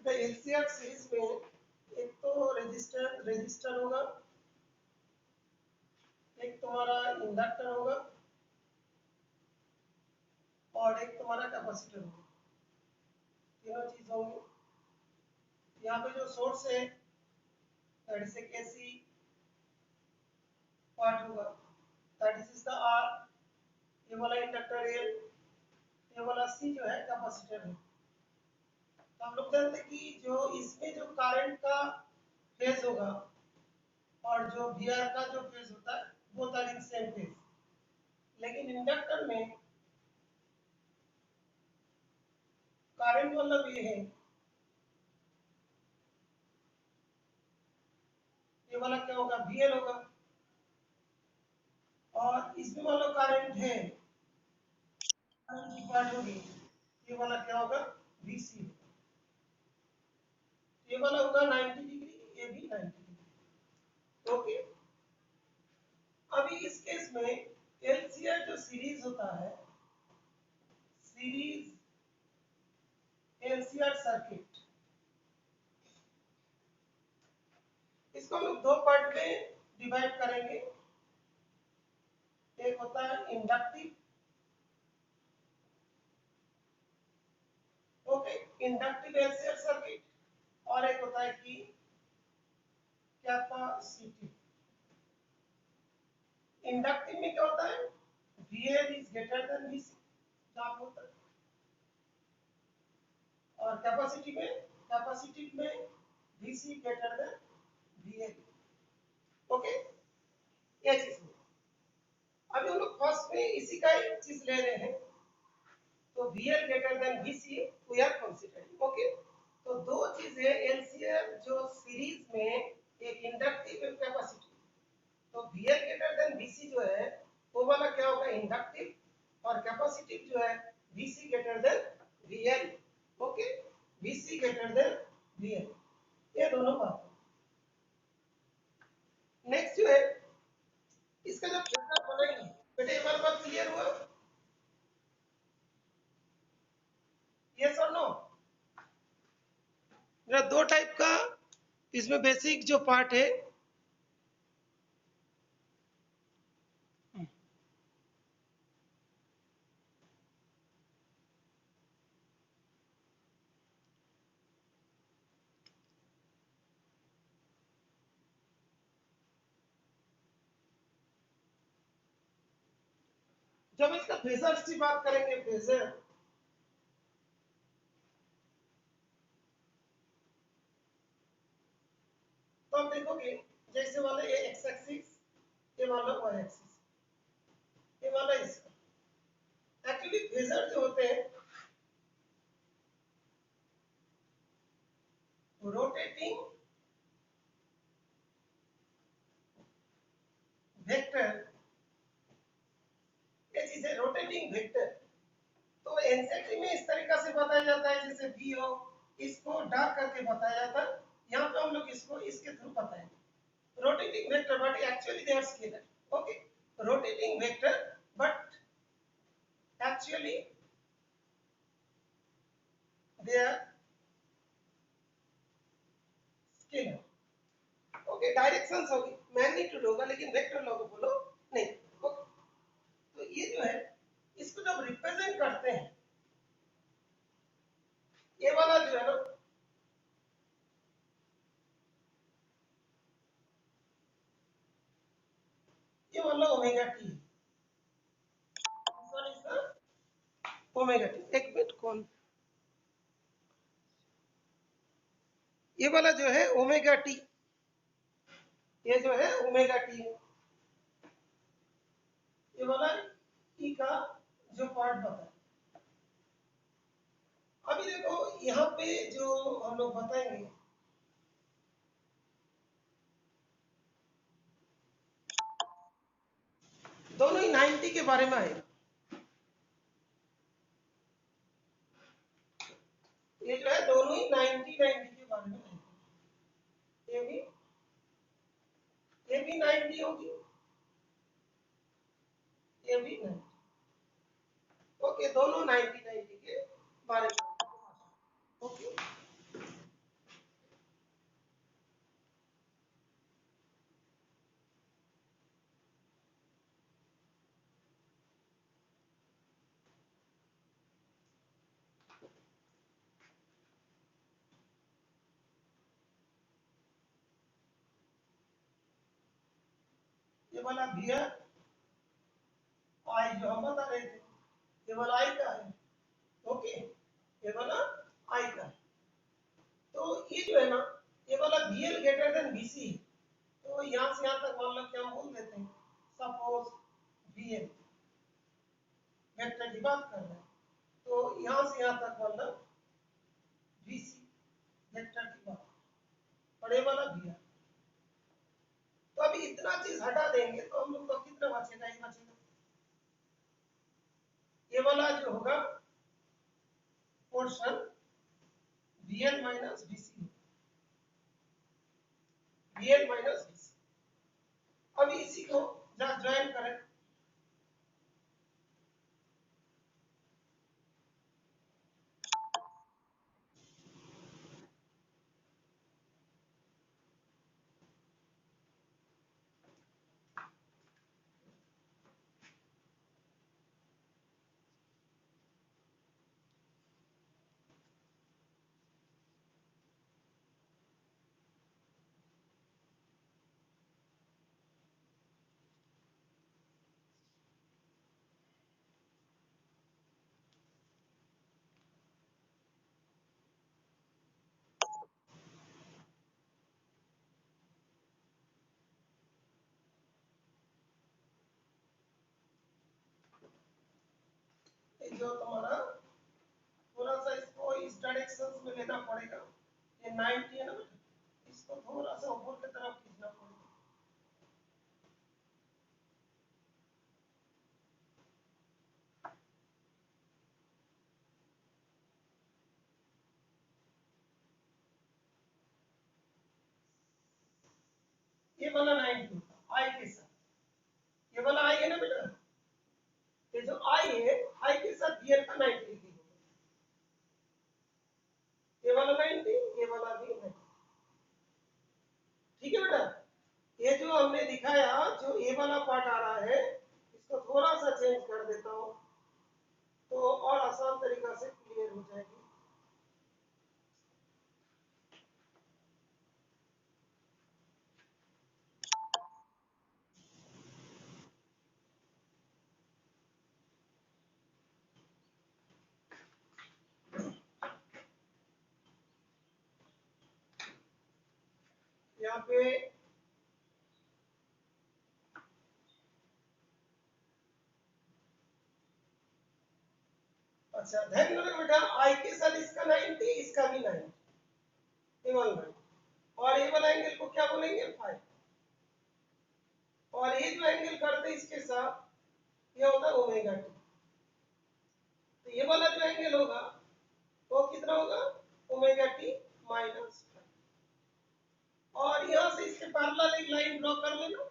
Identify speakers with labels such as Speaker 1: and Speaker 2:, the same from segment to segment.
Speaker 1: The LCR series में एक तो रेजिस्टर होगा, एक तुम्हारा इंडक्टर होगा और एक तुम्हारा कैपेसिटर होगा। तीनों चीज होंगी। यहाँ पे जो सोर्स है that is a KC part होगा, दैट इज द आर, ये वाला इंडक्टर एल, ये वाला सी जो है कैपेसिटर है। तो हम लोग जानते हैं कि जो इसमें जो करंट का फेज होगा और जो वीआर का जो फेज होता है वो आर इन सेम फेज, लेकिन इंडक्टर में करंट मतलब ये है, ये वाला क्या होगा वीएल होगा, और इसमें मान लो करंट है, करंट की पार्ट होगी, ये वाला क्या होगा वीसी, ये वाला होगा 90 डिग्री, ये भी 90 डिग्री। ओके, अभी इस केस में एलसीआर जो सीरीज होता है, सीरीज एलसीआर सर्किट, इसको हम लोग दो पार्ट में डिवाइड करेंगे। एक होता है inductive, okay, inductive LCR circuit, और एक होता है कि कैपेसिटिव। इंडक्टिव में क्या होता है, VL is greater than VC, जहां होता है, और कैपेसिटिव में VC greater than VL। Okay, ये चीज है। अभी हम लोग फर्स्ट में इसी का एक चीज ले रहे हैं, तो VL greater than VC we are considering. Okay, तो दो चीजें एलसीआर जो सीरीज में, एक इंडक्टिव एक कैपेसिटिव, तो VL ग्रेटर देन VC जो है वो वाला क्या होगा इंडक्टिव, और कैपेसिटिव जो है VC greater than VL। Okay, VC greater than VL, ये दोनों बात। नेक्स्ट जो है इसका जब फेजर बनेगा, बेटे ये वाला बात क्लियर हुआ, यस और नो? मेरा दो टाइप का इसमें बेसिक जो पार्ट है, जब इसका फेजर की बात करेंगे, फेजर तो आप देखोगे जैसे वाला ये एक्स एक्सिस, ये वाला वाई एक्सिस, ये वाला इसका, एक्चुअली फेजर जो होते हैं रोटेटिंग वेक्टर, ये चीज है रोटेटिंग वेक्टर। तो एनसीईआरटी में इस तरीका से बताया जाता है, जैसे वी हो, इसको डार्क करके बताया जाता है, यहाँ पे हम लोग इसको इसके थ्रू बताएंगे rotating vector, but actually they are scalar. Okay, rotating vector but actually they are scalar. Okay, directions होगी, मैग्नीट्यूड होगा, लेकिन वेक्टर लोग बोलो नहीं। ओके, तो ये जो है इसको जब रिप्रेजेंट करते हैं, ये वाला जो है ना, ये वाला ओमेगा टी है, ओमेगा टी। एक मिनट, कौन ये वाला जो है ओमेगा टी, ये जो है ओमेगा टी, ये वाला ई का जो पार्ट बताए। अभी देखो यहाँ पे जो हम लोग बताएंगे, दोनों ही 90 के बारे में आएगा। ये जो है दोनों ही 90 के बारे में आएगा, ये भी 90 होगी, ये भी 90। ओके, दोनों 90 के बारे में। ओके, वाला भियर आई जो हम बता रहे थे, ये वाला आई का है, ओके, ये वाला आई का है। तो ये जो है ना, ये वाला VL ग्रेटर देन VC, तो यहाँ से यहाँ तक मान लो कि हम बोल देते हैं सपोज VL वेक्टर की बात कर रहे हैं, तो यहाँ से यहाँ तक मान लो VC वेक्टर की बात, और ये वाला VR। तो अभी इतना चीज हटा देंगे तो हम लोग को कितना बचेगा, ये बचेगा, ये वाला जो होगा portion VL minus VC, VL minus VC। अभी इसी को जस्ट ज्वाइन करें, जो तुम्हारा थोड़ा सा इसको इस डायरेक्शन में लेना पड़ेगा, ये 90 है ना बेटा, इसको थोड़ा सा ऊपर की तरफ खींचना पड़ेगा। ये वाला 90 आई के साथ, ये वाला आई है ना बेटा, ये जो आई है, आई के साथ VL का 90 डिग्री होगा, ये वाला 90, ये वाला भी 90, ठीक है बेटा। ये जो हमने दिखाया, जो ये वाला पार्ट आ रहा है, इसको थोड़ा सा चेंज कर देता हूं तो और आसान तरीका से क्लियर हो जाएगी। यहाँ पे अच्छा ध्यान रखो बेटा, आई के साथ इसका 90, इसका भी 90, ये वाला 90, और ये वाला एंगल को क्या बोलेंगे 5, और ये जो एंगल करते हैं इसके साथ ये होता है ओमेगा टी। तो ये वाला जो एंगल होगा वो कितना होगा, ओमेगा टी माइनस 5। और यहां से इसके पैरेलल एक लाइन ड्रॉ कर लेना,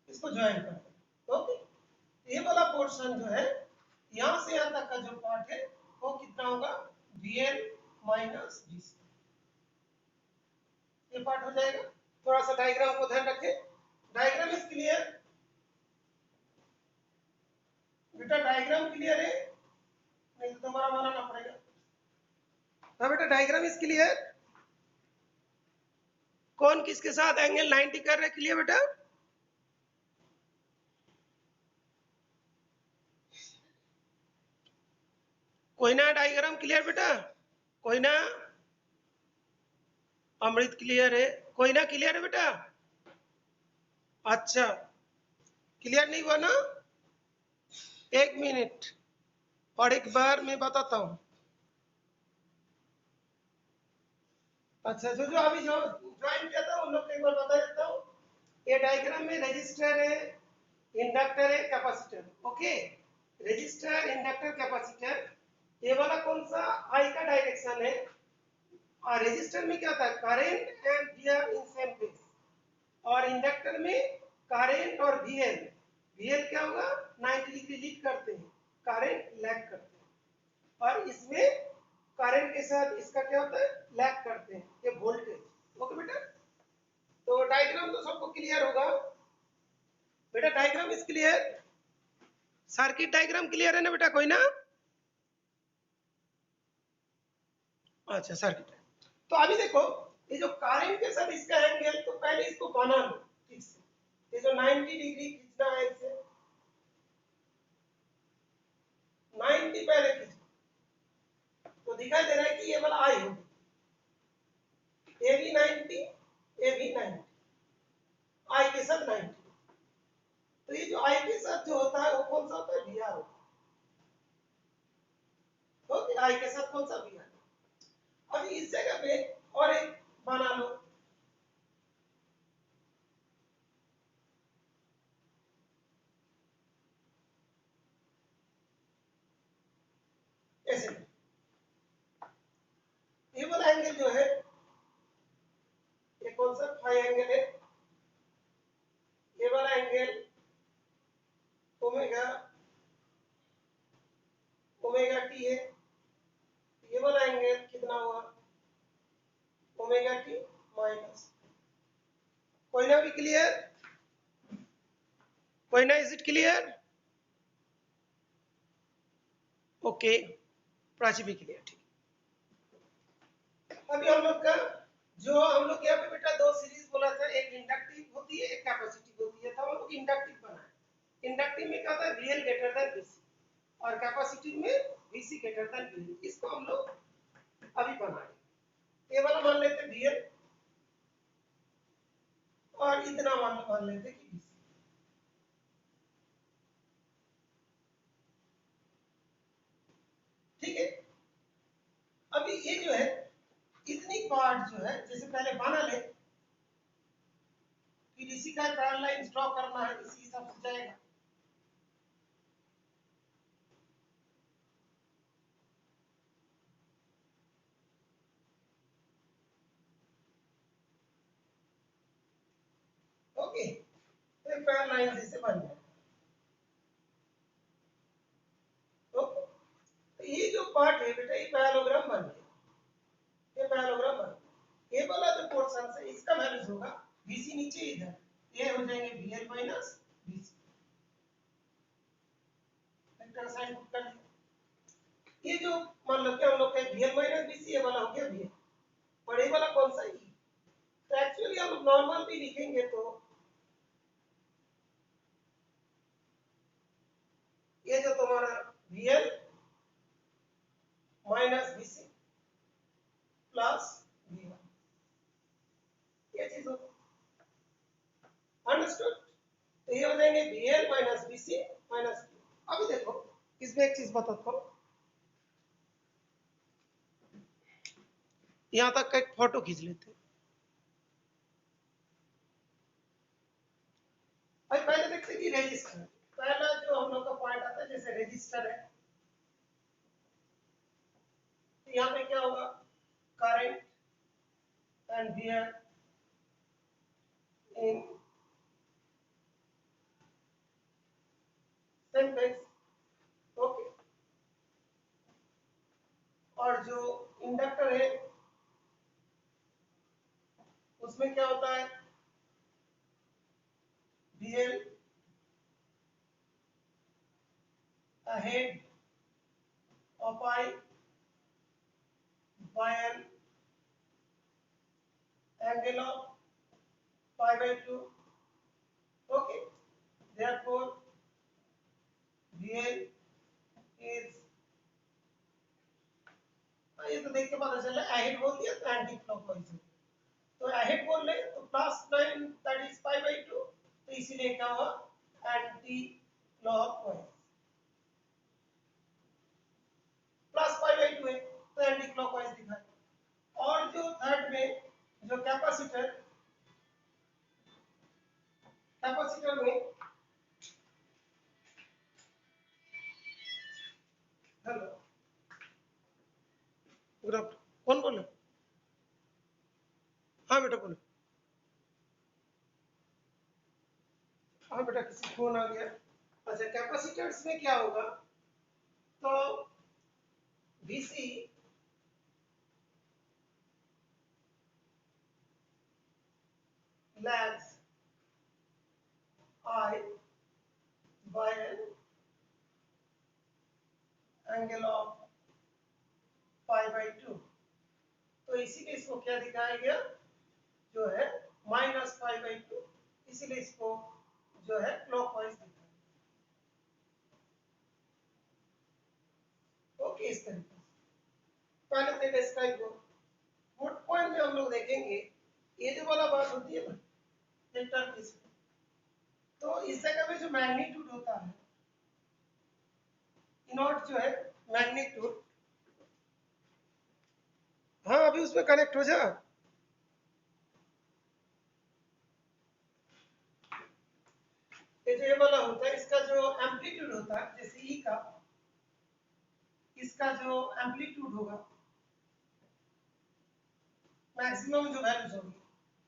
Speaker 1: इसको ज्वाइन कर देना, ओके। ये वाला पोर्शन जो है, यहां से यहां तक का जो पार्ट है वो कितना होगा, VL माइनस VC, ये पार्ट हो जाएगा। थोड़ा सा डायग्राम को ध्यान रखें, डायग्राम इज क्लियर बेटा, डायग्राम क्लियर है, नहीं तो दोबारा बनाना पड़ेगा। हाँ बेटा डायग्राम इज क्लियर, कौन किसके साथ एंगल 90 कर रहे, क्लियर बेटा, कोई ना डायग्राम क्लियर बेटा, कोई ना, अमृत क्लियर है, कोई ना क्लियर है बेटा, अच्छा क्लियर नहीं हुआ ना, एक मिनट और एक बार मैं बताता हूं। अच्छा जो जो अभी जो ज्वाइन किया था उन लोग को एक बार बता देता हूं, ये डायग्राम में रजिस्टर है, इंडक्टर है, capacitor, okay, register inductor capacitor, ये वाला कौन सा आई का डायरेक्शन है, और रजिस्टर में क्या था, current and VR in same phase, और इंडक्टर में करंट और VL, VL क्या होगा 90 डिग्री लीड करते हैं, करंट लैग करते हैं, और इसमें करंट के साथ इसका क्या होता है, लैग करते हैं, ये वोल्टेज, ओके बेटा। तो डायग्राम तो सबको क्लियर होगा बेटा, diagram is clear, circuit diagram clear है ना बेटा, कोई ना, अच्छा सर्किट। तो अभी देखो ये जो करंट के साथ इसका एंगल, तो पहले इसको बना लो ठीक से। ये जो 90 डिग्री खींचना है इसे 90 पहले खींचो, तो दिखाई दे रहा है कि ये वाला आई होगी, ये भी 90, ये भी 90, आई के साथ 90। तो ये जो आई के साथ जो होता है वो कौन सा होता है, वी आर होता है। ओके, आई के साथ कौन सा, वी आर। अभी इस जगह पे और एक बना लो, ऐसे ये वाला एंगल जो है ये कौन सा फाई एंगल है, ये वाला एंगल ओमेगा ओमेगा टी है, ये वाला एंगल कितना हुआ, ओमेगा टी माइनस। कोई ना भी क्लियर, कोई ना, is it clear? Okay, Prachi भी क्लियर, ठीक। अभी हम लोग का जो हम लोग यहाँ पे बेटा दो सीरीज बोला था, एक इंडक्टिव होती है, एक कैपेसिटिव होती है, तो हम लोग इंडक्टिव बनाए। इंडक्टिव में क्या होता है, VL ग्रेटर देन VC, और कैपेसिटिव में VC ग्रेटर देन VL। इसको हम लोग अभी बनाए। ये वाला मान लेते VL और इतना मान लेते कि VC। ठीक है, अभी ये जो है इतनी पार्ट जो है, जैसे पहले बना ले, फिर इसी का पैरेलल लाइन ड्रॉ करना है, इसी हिसाब से जाएगा। ओके, तो पैरेलल लाइन ऐसे बन जाएगा। ओके, तो ये जो पार्ट है बेटा, ये पैरेललोग्राम बन गया, ये पैरेललोग्राम बन गया। ये वाला जो पोर्शन है इसका वैल्यूज होगा VC नीचे इधर, ये हो जाएंगे VL minus VC, vector sign put कर दिया। ये जो मान लो कि हम लोग का VL माइनस VC, ये वाला हो गया VL, और ये वाला कौन सा E। तो एक्चुअली हम लोग नॉर्मल भी लिखेंगे तो ये जो तुम्हारा VL minus VC plus V1, ये चीज हो, अंडरस्टूड। तो ये हो जाएंगे VL minus VC minus V। अभी देखो इसमें एक चीज बताता हूँ, यहां तक का एक फोटो खींच लेते हैं। अभी पहले देखते हैं कि रजिस्टर, पहला जो हम लोग का पॉइंट आता है, जैसे रजिस्टर है, तो यहाँ पे क्या होगा, current and wear in same phase. Okay, और जो इंडक्टर है उसमें क्या होता है, VL ahead of I by an angle of pi by 2. Okay, therefore VL is, ये तो देख के पता चला, अहेड बोल दिया तो एंटी क्लॉकवाइज है, तो अहेड बोल रहे तो plus 9 that is pi by 2, तो इसीलिए क्या हुआ, anti clockwise, plus pi by 2 है तो एंटी क्लॉकवाइज दिखाए। और जो थर्ड में जो कैपेसिटर, कैपेसिटर में, हेलो गुड आफ्टरनून, कौन बोले, हाँ बेटा बोलो, हाँ बेटा किसी फोन आ गया। अच्छा, कैपेसिटर्स में क्या होगा, तो VC lags I by an angle of pi by 2, तो इसीलिए इसको क्या दिखाया गया, जो है -5/2, इसीलिए इसको जो है क्लॉकवाइज दिखा है। ओके, इस तरीके से पहले तो डिस्क्राइब हो। गुड पॉइंट में हम लोग देखेंगे ये जो वाला बात होती है ना वेक्टर केस में, तो इस जगह पे जो मैग्नीट्यूड होता है इनॉट जो है मैग्नीट्यूड, हाँ अभी उसमें कनेक्ट हो जा। ये जो ये वाला होता है इसका जो एम्पलीट्यूड होता है, जैसे ई का, इसका जो एम्पलीट्यूड होगा मैक्सिमम जो वैल्यूज होगी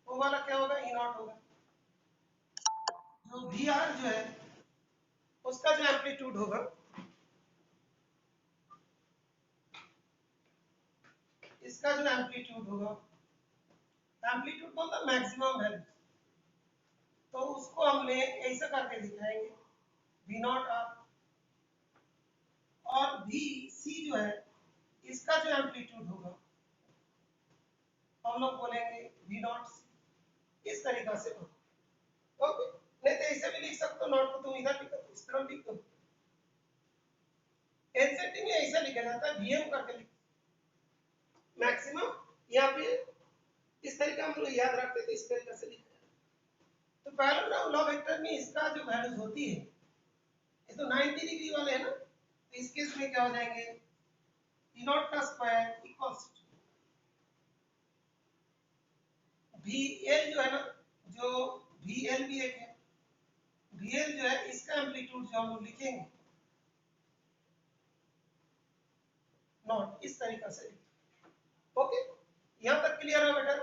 Speaker 1: वो वाला क्या होगा, ई नॉट होगा। जो वी आर जो है उसका जो एम्पलीट्यूड होगा, इसका जो एम्पलीट्यूड होगा, एम्पलीट्यूड मतलब मैक्सिमम वैल्यू, तो उसको हमने ऐसा करके दिखाएंगे वी नॉट आर। और वी सी जो है इसका जो एम्पलीट्यूड होगा हम लोग बोलेंगे वी नॉट सी। इस तरीका से होगा। ओके, नहीं तो ऐसे भी लिख सकते हो, नॉट को तुम इधर लिख दो, इस तरह लिख दो। एनसीईआरटी में ऐसा लिखा जाता है वीएम करके लिख, मैक्सिमम यहाँ पे इस तरीके हम लोग याद रखते थे, इस तरीके से लिखा है। तो पहले लॉ वेक्टर में इसका जो वैल्यूज होती है, ये तो 90 डिग्री वाले है ना, तो इस केस में क्या हो जाएंगे, ई नॉट का स्क्वायर इक्वल्स वी एल जो है ना, जो वी एल भी एक है, वी एल जो है इसका एम्पलीट्यूड जो हम लोग लिखेंगे नॉट, इस तरीका से। ओके, यहां तक क्लियर है बेटा,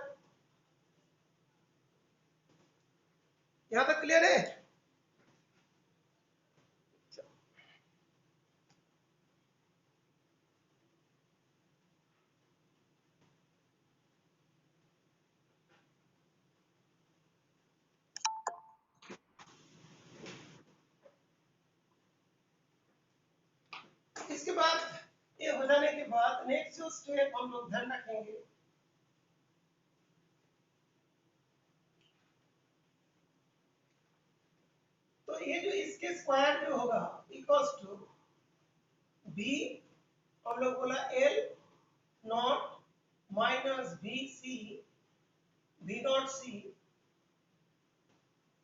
Speaker 1: यहां तक क्लियर है। इसके बाद ये हो जाने के बाद नेक्स्ट जो स्टेप हम लोग ध्यान रखेंगे, तो ये जो इसके स्क्वायर जो होगा इक्वल्स टू बी, हम लोग बोला L not minus B C, B not C,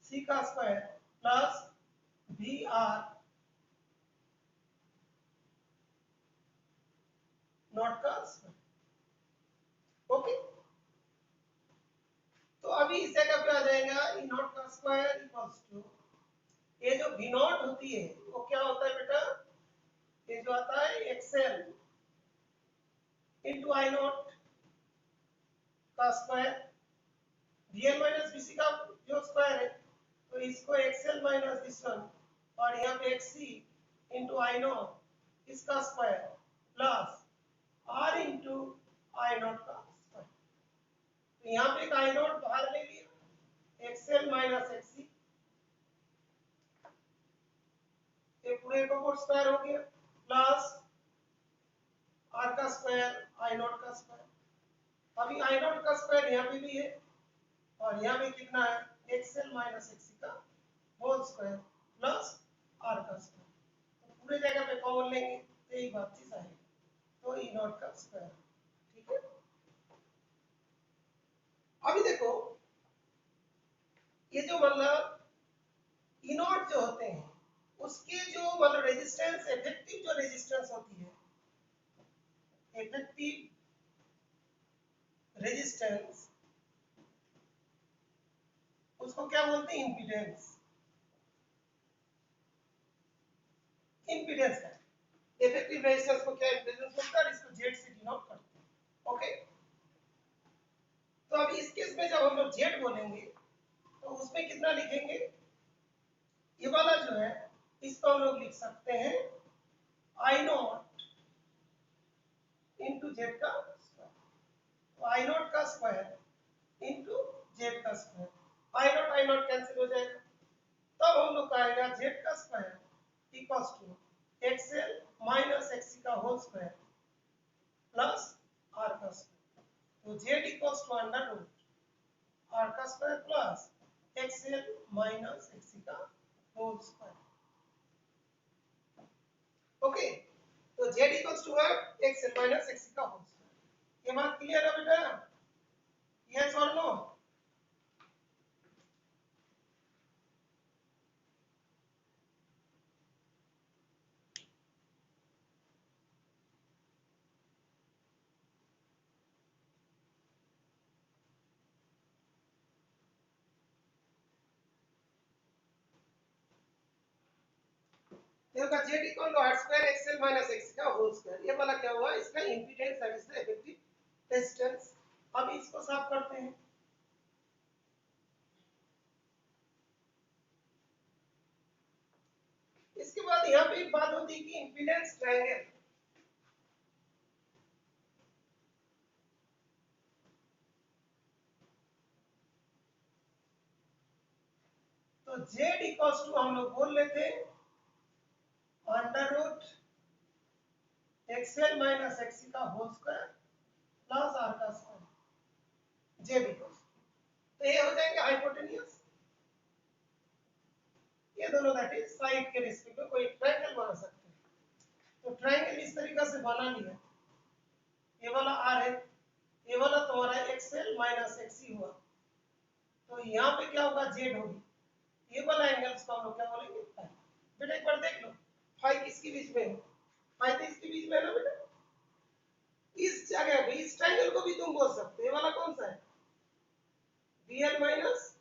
Speaker 1: C का square plus B R not का स्क्वायर। ओके, तो अभी इस जगह पे आ जाएगा ई नॉट का स्क्वायर इक्वल्स टू, ये जो वी नॉट होती है वो क्या होता है बेटा, ये जो आता है एक्सएल इंटू आई नॉट का स्क्वायर, वीएल माइनस बीसी का जो स्क्वायर है, तो इसको एक्सएल माइनस दिस वन, और यहाँ पे एक्सी इंटू आई नॉट इसका square plus R into I naught का स्क्वायर। तो यहाँ पे एक आई नॉट बाहर ले लिया, एक्सएल माइनस एक्सी, ये पूरे को स्क्वायर हो गया, प्लस आर का स्क्वायर आई नॉट का स्क्वायर। अभी आई नॉट का स्क्वायर यहाँ पे भी है, और यहाँ पे कितना है, एक्सएल माइनस एक्सी का होल स्क्वायर प्लस आर का स्क्वायर। तो पूरे जगह पे कॉमन लेंगे तो यही बात चीज आएगी, तो ई नॉट का स्क्वायर। ठीक है, अभी देखो ये जो मतलब ई नॉट जो होते हैं उसके जो मतलब रेजिस्टेंस, इफेक्टिव जो रेजिस्टेंस होती है, इफेक्टिव रेजिस्टेंस उसको क्या बोलते हैं, इंपीडेंस। इंपीडेंस का इफेक्टिव रेजिस्टेंस को क्या इंपीडेंस बोलते हैं, और इसको जेड से डिनोट करते हैं। ओके, तो अभी इस केस में जब हम लोग जेड बोलेंगे तो उसमें कितना लिखेंगे, ये वाला जो है इसको हम लोग लिख सकते हैं आई नॉट इंटू जेड का स्क्वायर, तो आई नॉट का स्क्वायर इंटू जेड का स्क्वायर, आई नॉट कैंसिल हो जाएगा, तब हम लोग का आएगा जेड का square equals to XL minus XC का होल स्क्वायर प्लस आर का स्क्वायर। तो Z equals to under root square plus XL minus XC का होल स्क्वायर। ओके, तो z equals to what, XL minus XC का whole square. ये बात clear है बेटा? यस और नो? देखो z equal to r square XL minus X का होल स्क्वायर। ये वाला क्या हुआ, इसका impedance that is the effective resistance. अब इसको साफ करते हैं। इसके बाद यहाँ पे एक बात होती है कि इंपीडेंस ट्रायंगल, तो z इक्वल्स टू हम लोग बोल लेते हैं under root XL minus XC का होल स्क्वायर प्लस आर का स्क्वायर z इक्वल्स, तो ये हो जाएंगे हाइपोटेन्यूज। ये दोनों दैट इज साइड के रिस्पेक्ट में कोई ट्रायंगल बना सकते हैं। तो ट्रायंगल इस तरीके से बना लिया, ये वाला आर है, ये वाला तुम्हारा एक्सएल माइनस एक्सी हुआ, तो यहाँ पे क्या होगा, जेड होगी। ये वाला एंगल्स को हम लोग क्या बोलेंगे, फाई। बेटा एक बार देख लो, फाई किसके बीच में है, फाई तो इसके बीच में है ना बेटा। इस जगह पे इस ट्रायंगल को भी तुम बोल सकते हो, ये वाला कौन सा है, बीएल माइनस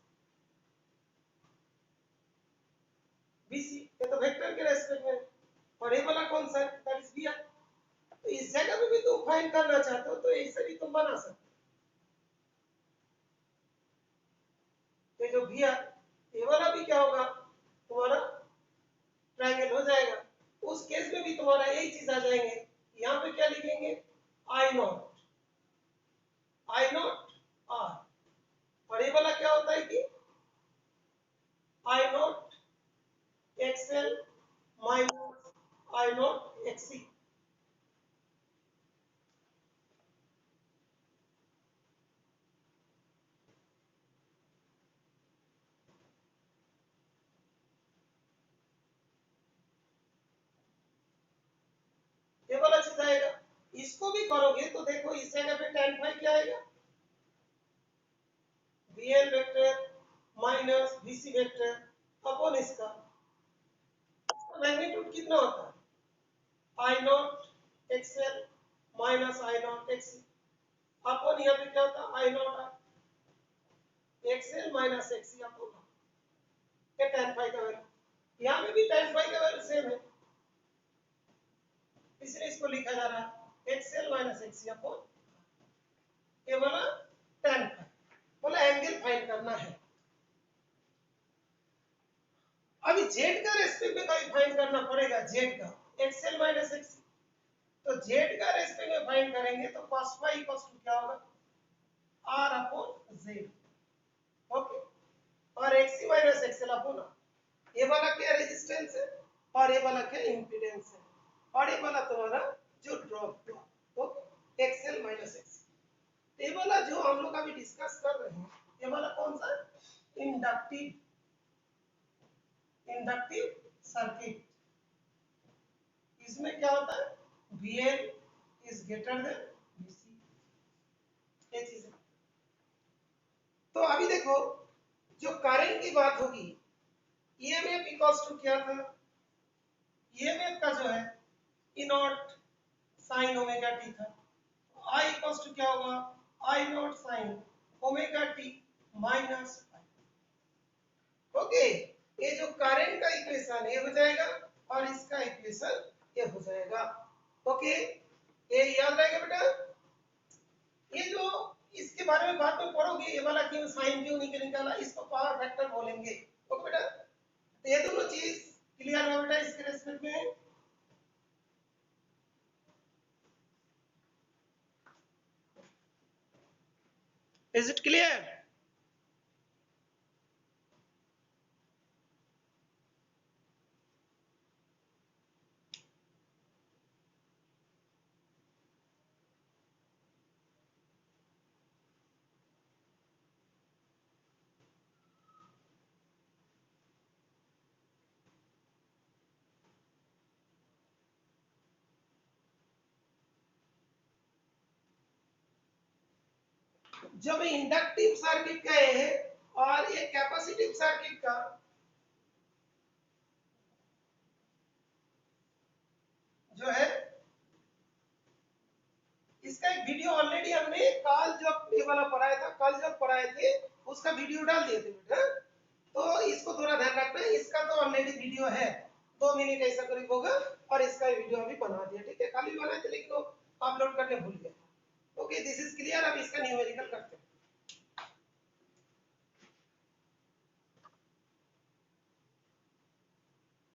Speaker 1: बीसी, ये तो वेक्टर के रेस्पेक्ट में। और ये वाला कौन सा है, दैट इज बीआर। तो इस जगह पे भी तुम फाइंड करना चाहते हो तो ऐसे भी तुम बना सकते हो। ये जो बीआर, ये वाला भी क्या होगा, तुम्हारा ट्रायंगल हो जाएगा। उस केस में भी तुम्हारा यही चीज आ जाएंगे। यहाँ पे क्या लिखेंगे, I not, I not R. और ये वाला क्या होता है कि I not XL minus I not XC. ये वाला चीज आएगा। इसको भी करोगे तो देखो इस जगह पे tan फाई क्या आएगा, bl vector minus bc vector upon इसका मैग्नीट्यूड कितना होता है, I not XL minus I not XC upon यहाँ पे क्या होता है, I not XL minus XC upon ये tan फाई का वैल्यू। यहाँ पे भी tan फाई का वैल्यू सेम है, इसलिए इसको लिखा जा रहा है एक्सएल माइनस एक्सी अपॉन ये वाला tan फाई, बोला एंगल फाइंड करना है। अभी z का रेस्पेक्ट में कभी फाइंड करना पड़ेगा, z का एक्सएल माइनस एक्सी, तो z का रेस्पेक्ट में फाइंड करेंगे तो cos फाई इक्वल्स टू क्या होगा, r अपॉन z। ओके, और xc minus XL upon r, ये वाला क्या रेजिस्टेंस है और ये वाला क्या इंपीडेंस है, और ये वाला तुम्हारा जो ड्रॉप हुआ, ओके, एक्सएल माइनस एक्सी। ये वाला जो हम लोग अभी डिस्कस कर रहे हैं, ये वाला कौन सा है, इंडक्टिव, इंडक्टिव सर्किट। इसमें क्या होता है, VL is greater than VC, ये चीज है। तो अभी देखो जो करंट की बात होगी, EMF इक्वल्स टू क्या था, EMF का जो है E naught sine omega T था, I इक्वल्स टू क्या होगा, I naught sine omega T minus phi. Okay, ये जो करंट का इक्वेशन ये हो जाएगा और इसका इक्वेशन ये हो जाएगा। ओके, ये याद रहेगा बेटा। ये जो इसके बारे में बाद में पढ़ोगे, ये वाला क्यों साइन क्यों निकाला, इसको पावर फैक्टर बोलेंगे। ओके बेटा, तो ये दोनों चीज क्लियर है बेटा इसके रेस्पेक्ट में। Is it clear? जब इंडक्टिव सर्किट का ये है और ये कैपेसिटिव सर्किट का जो है, इसका एक वीडियो ऑलरेडी हमने कल जब ये वाला पढ़ाया था, कल जब पढ़ाए थे उसका वीडियो डाल दिए थे बेटा, तो इसको थोड़ा ध्यान रखना है। इसका तो ऑलरेडी वीडियो है, 2 मिनट ऐसा करीब होगा, और इसका वीडियो अभी बना दिया, ठीक है, कल भी बनाए थे लेकिन वो अपलोड करने भूल गया। Okay, this is clear. अब इसका न्यूमेरिकल करते हैं।